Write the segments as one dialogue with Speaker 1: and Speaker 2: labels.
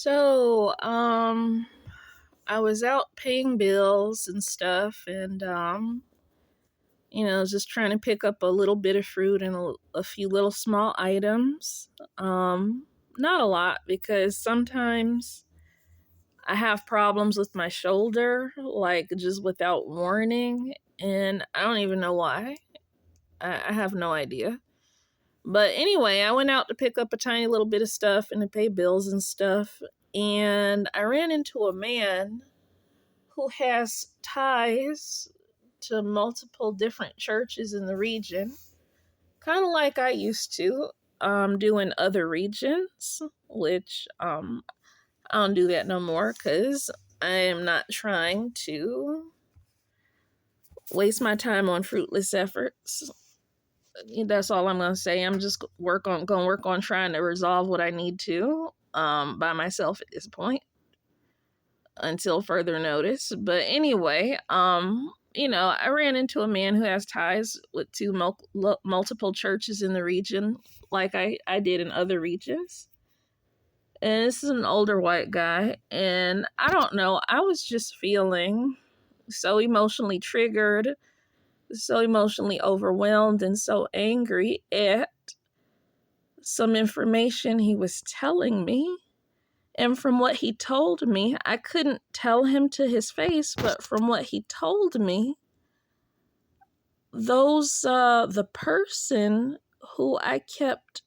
Speaker 1: I was out paying bills and stuff, and just trying to pick up a little bit of fruit and a few little small items. Not a lot, because sometimes I have problems with my shoulder, like just without warning, and I don't even know why. I have no idea. But anyway, I went out to pick up a tiny little bit of stuff and to pay bills and stuff. And I ran into a man who has ties to multiple different churches in the region, kind of like I used to do in other regions, which I don't do that no more because I am not trying to waste my time on fruitless efforts. That's all I'm gonna say. I'm just gonna work on trying to resolve what I need to by myself at this point until further notice. But anyway, I ran into a man who has ties with two multiple churches in the region, like I did in other regions. And this is an older white guy, and I don't know, I was just feeling so emotionally triggered, so emotionally overwhelmed, and so angry at some information he was telling me. And from what he told me, I couldn't tell him to his face, but from what he told me, the person who I kept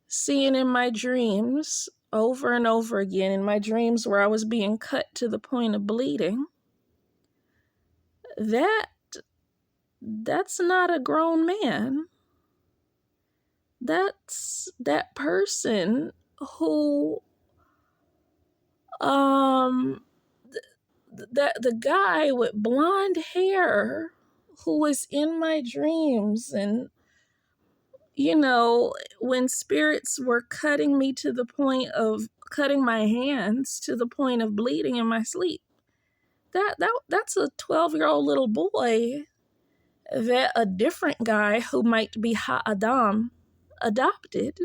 Speaker 1: seeing in my dreams over and over again, in my dreams where I was being cut to the point of bleeding, that's not a grown man. That's that person who the guy with blonde hair who was in my dreams, and when spirits were cutting me to the point of cutting my hands to the point of bleeding in my sleep, that's a 12-year-old little boy that a different guy who might be Ha-Adam adopted.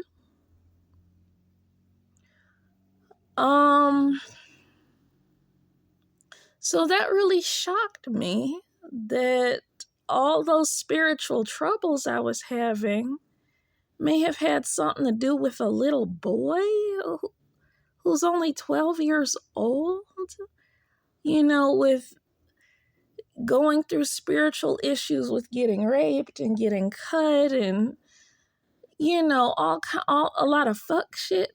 Speaker 1: So that really shocked me, that all those spiritual troubles I was having may have had something to do with a little boy who's only 12 years old, with going through spiritual issues with getting raped and getting cut and, all a lot of fuck shit.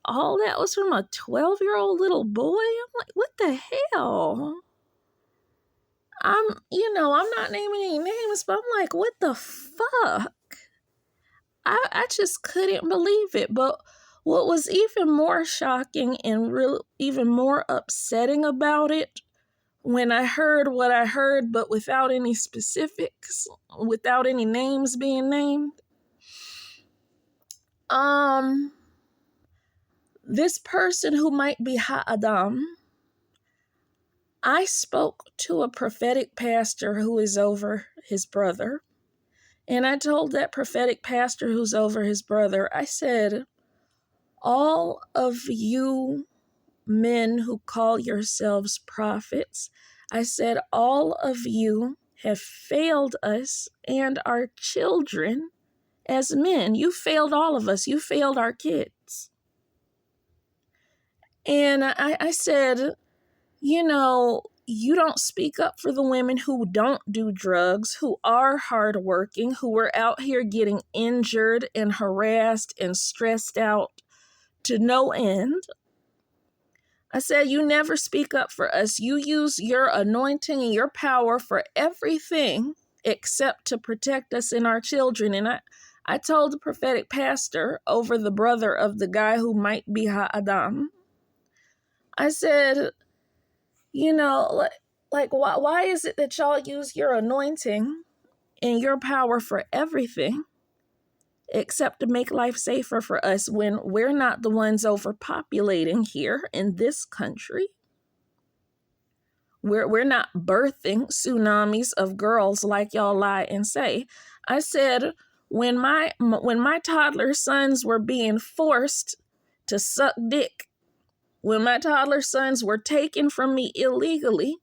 Speaker 1: All that was from a 12-year-old little boy? I'm like, what the hell? I'm not naming any names, but I'm like, what the fuck? I just couldn't believe it. But what was even more shocking and even more upsetting about it, when I heard what I heard, but without any specifics, without any names being named, this person who might be Ha-Adam, I spoke to a prophetic pastor who is over his brother. And I told that prophetic pastor who's over his brother, I said, all of you men who call yourselves prophets, I said, all of you have failed us and our children as men. You failed all of us. You failed our kids. And I said, you don't speak up for the women who don't do drugs, who are hardworking, who are out here getting injured and harassed and stressed out to no end. I said, you never speak up for us. You use your anointing and your power for everything except to protect us and our children. And I told the prophetic pastor over the brother of the guy who might be Ha-Adam, I said, why is it that y'all use your anointing and your power for everything except to make life safer for us, when we're not the ones overpopulating here in this country? We're not birthing tsunamis of girls like y'all lie and say. I said, when my toddler sons were being forced to suck dick when my toddler sons were taken from me illegally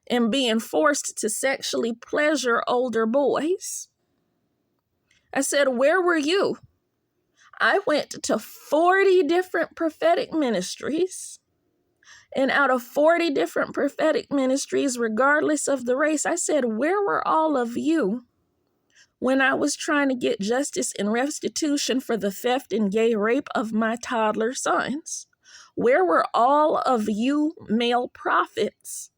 Speaker 1: and being forced to sexually pleasure older boys. I said, where were you? I went to 40 different prophetic ministries. And out of 40 different prophetic ministries, regardless of the race, I said, where were all of you when I was trying to get justice and restitution for the theft and gay rape of my toddler sons? Where were all of you male prophets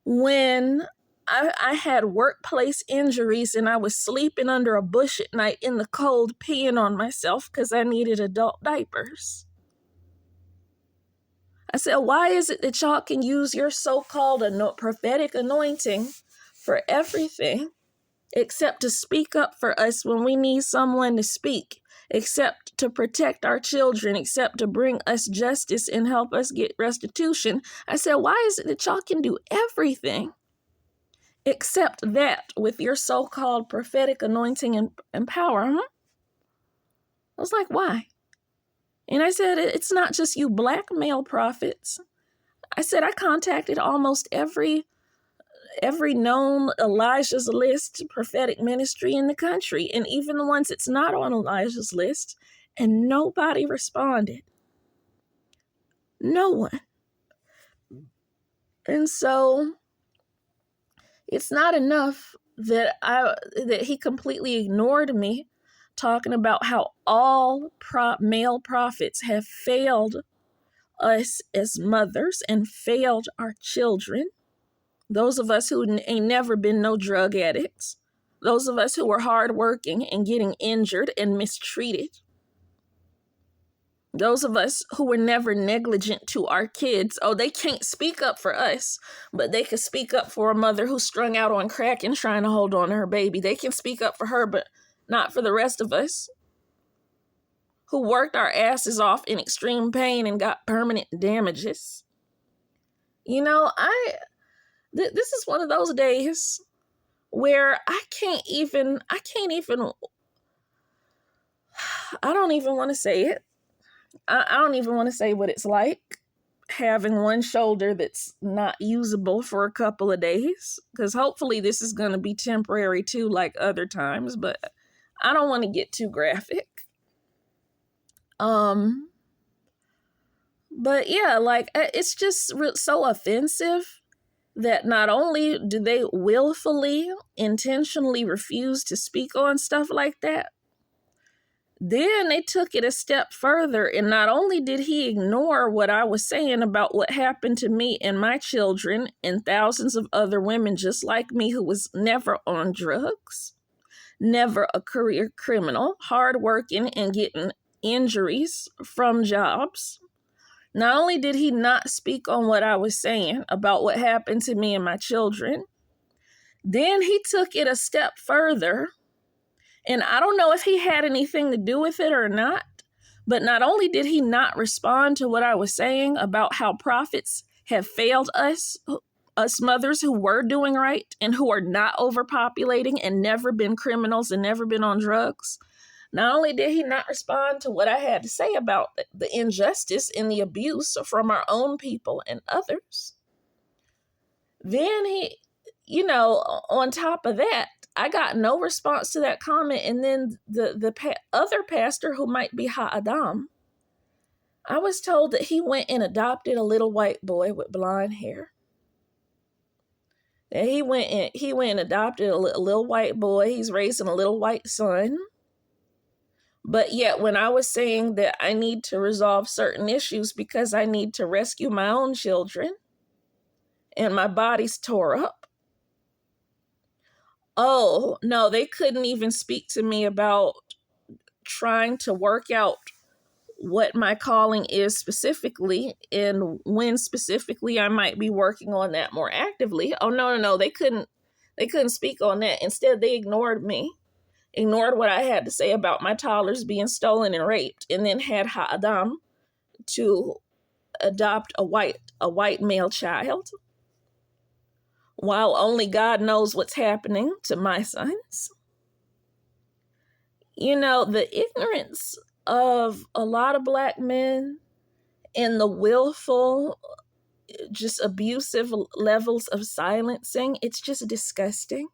Speaker 1: when I had workplace injuries and I was sleeping under a bush at night in the cold, peeing on myself because I needed adult diapers? I said, why is it that y'all can use your so-called prophetic anointing for everything except to speak up for us when we need someone to speak, except to protect our children, except to bring us justice and help us get restitution? I said, why is it that y'all can do everything except that with your so-called prophetic anointing and power? I was like, why? And I said, it's not just you black male prophets. I said, I contacted almost every known Elijah's list prophetic ministry in the country, and even the ones that's not on Elijah's list, and nobody responded. No one. And so it's not enough that he completely ignored me, talking about how all male prophets have failed us as mothers and failed our children. Those of us who ain't never been no drug addicts. Those of us who were hardworking and getting injured and mistreated. Those of us who were never negligent to our kids. Oh, they can't speak up for us, but they can speak up for a mother who's strung out on crack and trying to hold on to her baby. They can speak up for her, but not for the rest of us who worked our asses off in extreme pain and got permanent damages. You know, this is one of those days where I don't even want to say it. I don't even want to say what it's like having one shoulder that's not usable for a couple of days, because hopefully this is going to be temporary too, like other times, but I don't want to get too graphic. But yeah, like, it's just so offensive that not only do they willfully, intentionally refuse to speak on stuff like that, then they took it a step further. And not only did he ignore what I was saying about what happened to me and my children and thousands of other women just like me who was never on drugs, never a career criminal, hardworking and getting injuries from jobs. Not only did he not speak on what I was saying about what happened to me and my children, then he took it a step further. And I don't know if he had anything to do with it or not, but not only did he not respond to what I was saying about how prophets have failed us mothers who were doing right and who are not overpopulating and never been criminals and never been on drugs. Not only did he not respond to what I had to say about the injustice and the abuse from our own people and others, then he, on top of that, I got no response to that comment. And then the other pastor, who might be Ha'adam, I was told that he went and adopted a little white boy with blonde hair. And he went and adopted a little white boy. He's raising a little white son. But yet when I was saying that I need to resolve certain issues because I need to rescue my own children and my body's tore up, oh, no, they couldn't even speak to me about trying to work out what my calling is specifically and when specifically I might be working on that more actively. Oh, no, they couldn't speak on that. Instead, they ignored me. Ignored what I had to say about my toddlers being stolen and raped, and then had Ha'adam to adopt a white male child, while only God knows what's happening to my sons. The ignorance of a lot of Black men and the willful, just abusive levels of silencing, it's just disgusting.